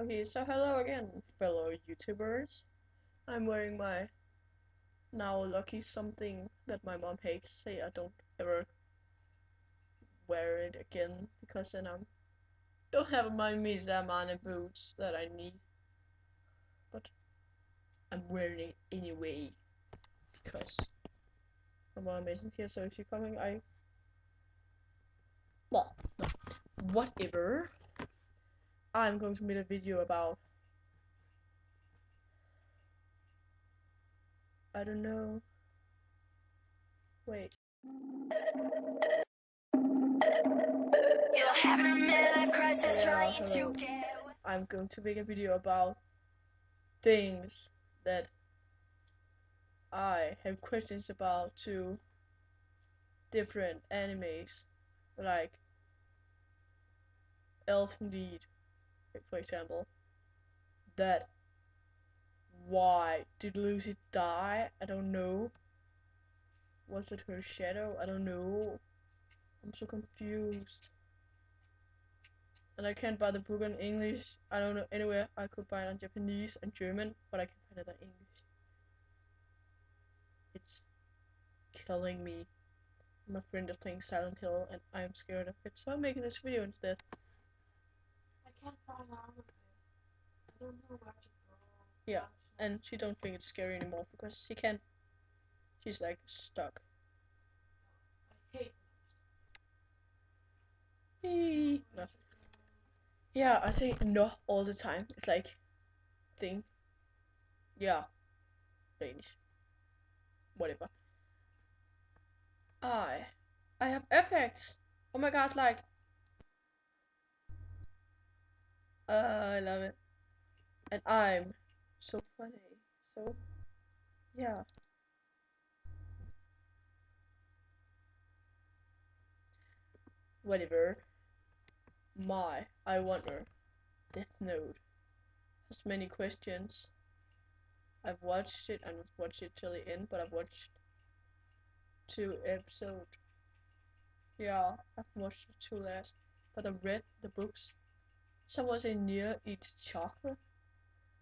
Okay, so hello again, fellow YouTubers. I'm wearing my now lucky something that my mom hates. Say I don't ever wear it again because then I don't have my Mizamane boots that I need. But I'm wearing it anyway because my mom isn't here. So if you're coming, well, no, whatever. I'm going to make a video about I don't know. Wait. You're having a midlife crisis trying Hello. to get. I'm going to make a video about things that I have questions about to different animes, like Elfen Lied, for example. That why did Lucy die? I don't know. Was it her shadow? I don't know. I'm so confused. And I can't buy the book in English. I don't know anywhere. I could buy it in Japanese and German, but I can't find it in English. It's killing me. My friend is playing Silent Hill and I'm scared of it, so I'm making this video instead. I can't find out of it. I don't know where to go. Yeah, and she don't think it's scary anymore because she can't. She's like stuck. I hate No. Yeah, I say no all the time. It's like thing. Yeah, Danish. Whatever. I have effects. Oh my god, like. I love it. And I'm so funny. So yeah. Whatever. I wonder. Death Note has many questions. I've watched it and I've watched it till the end, but I've watched 2 episodes. Yeah, I've watched the 2 last, but I've read the books. Some was in Near Eats Chocolate,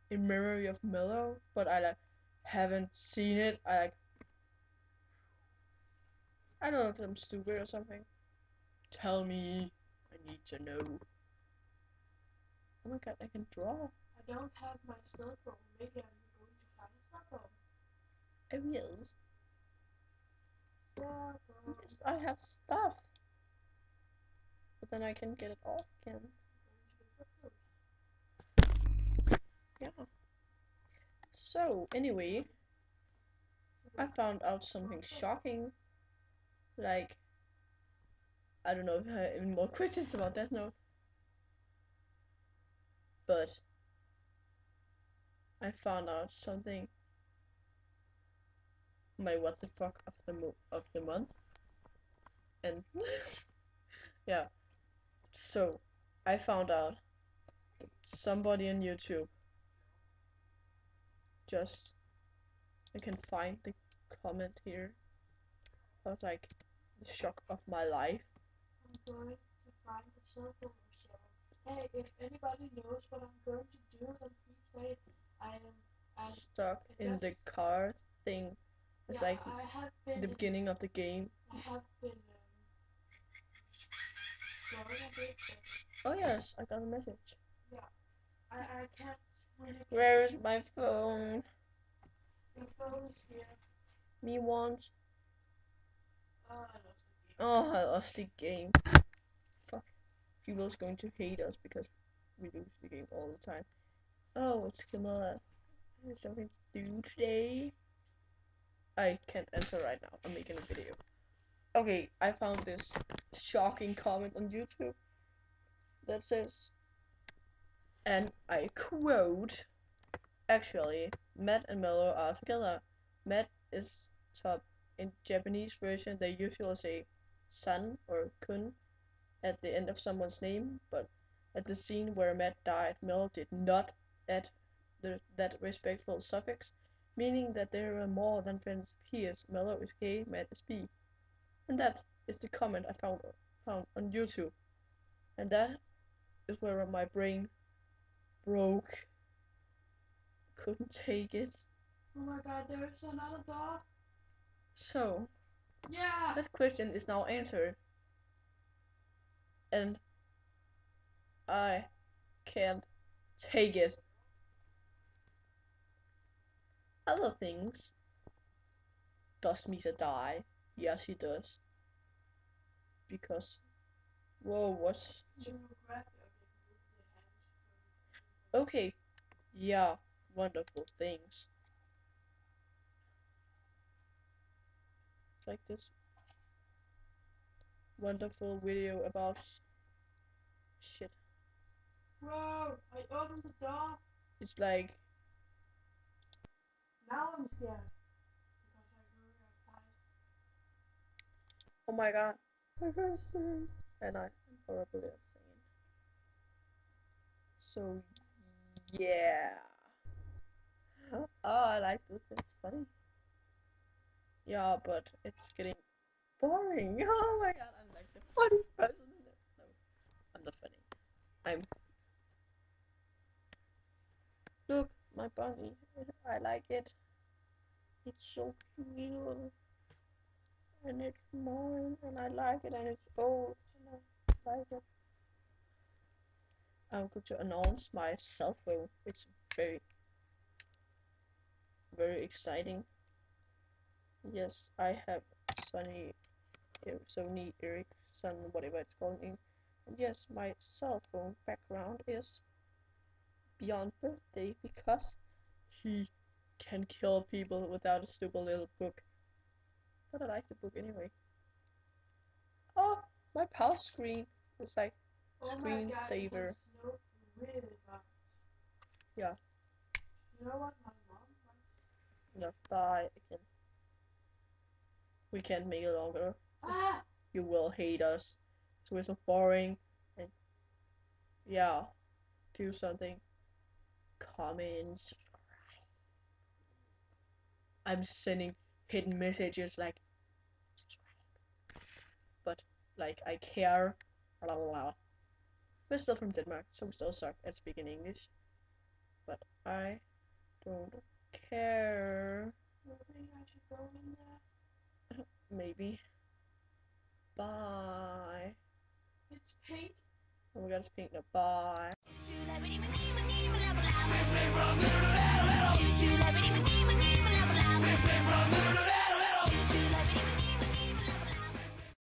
in Memory of Mellow, but I like haven't seen it. I don't know if I'm stupid or something. Tell me, I need to know. Oh my god, I can draw. I don't have my cell phone. Maybe I'm going to find a cell phone. Oh yes. Cell phone. Yes, I have stuff. But then I can get it off again. Yeah. So, anyway, I found out something shocking. Like, I don't know if I have any more questions about Death Note. But I found out something. My what the fuck of the month. And yeah. So, I found out that somebody on YouTube just I can find the comment here. I was like the shock of my life. I'm going to find the cell phone of Sharon. Hey, if anybody knows what I'm going to do, then please say it. I'm Stuck in the car thing. It's like I have been the beginning of the game. I have been exploring a bit. Oh yes, I got a message. Yeah, I can't really. Where is my phone? Your phone is here. Me once. Oh, I lost the game. Oh, I lost the game. Fuck. People's going to hate us because we lose the game all the time. Oh, it's Camilla. There's something to do today. I can't answer right now. I'm making a video. Okay, I found this shocking comment on YouTube that says, and I quote, actually, Matt and Mello are together. Matt is top. In Japanese version, they usually say san or kun at the end of someone's name, but at the scene where Matt died, Mello did not add that respectful suffix, meaning that they were more than friends. P.S. Mello is gay, Matt is bi. And that is the comment I found on YouTube. And that is where my brain broke. Couldn't take it. Oh my god, there's another door. So, Yeah. that question is now answered. And I can't take it. Other things. Does Misa die? Yes, he does. Because, whoa, what's... Okay, yeah, wonderful things. It's like this wonderful video about shit. Whoa, I opened the door. It's like, Now I'm scared. Because I go outside. oh my god, I can't sing. And I'm horrible at singing. So, yeah. Oh, I like this, it's funny. Yeah, but it's getting boring. Oh my god, I'm like the funniest person in it. No, I'm not funny. I'm... Look, my bunny. I like it. It's so cute. And it's mine, and I like it, and it's old, and I like it. I'm going to announce my cell phone. It's very, very exciting. Yes, I have Sony Ericsson, whatever it's called. And yes, my cell phone background is Beyond Birthday because he can kill people without a stupid little book. But I like the book anyway. Oh, my pause screen is like screensaver. Really fast. Yeah. You know what my mom wants? No, bye again. We can't make it longer. Ah! You will hate us. So we're so boring. And yeah, do something. Comment, subscribe. I'm sending hidden messages like subscribe. But like I care. Blah, blah, blah. We're still from Denmark, so we still suck at speaking English. But I don't care. You think I should go in there? Maybe. Bye. It's pink. Oh my god, it's pink now. Bye. Choo choo,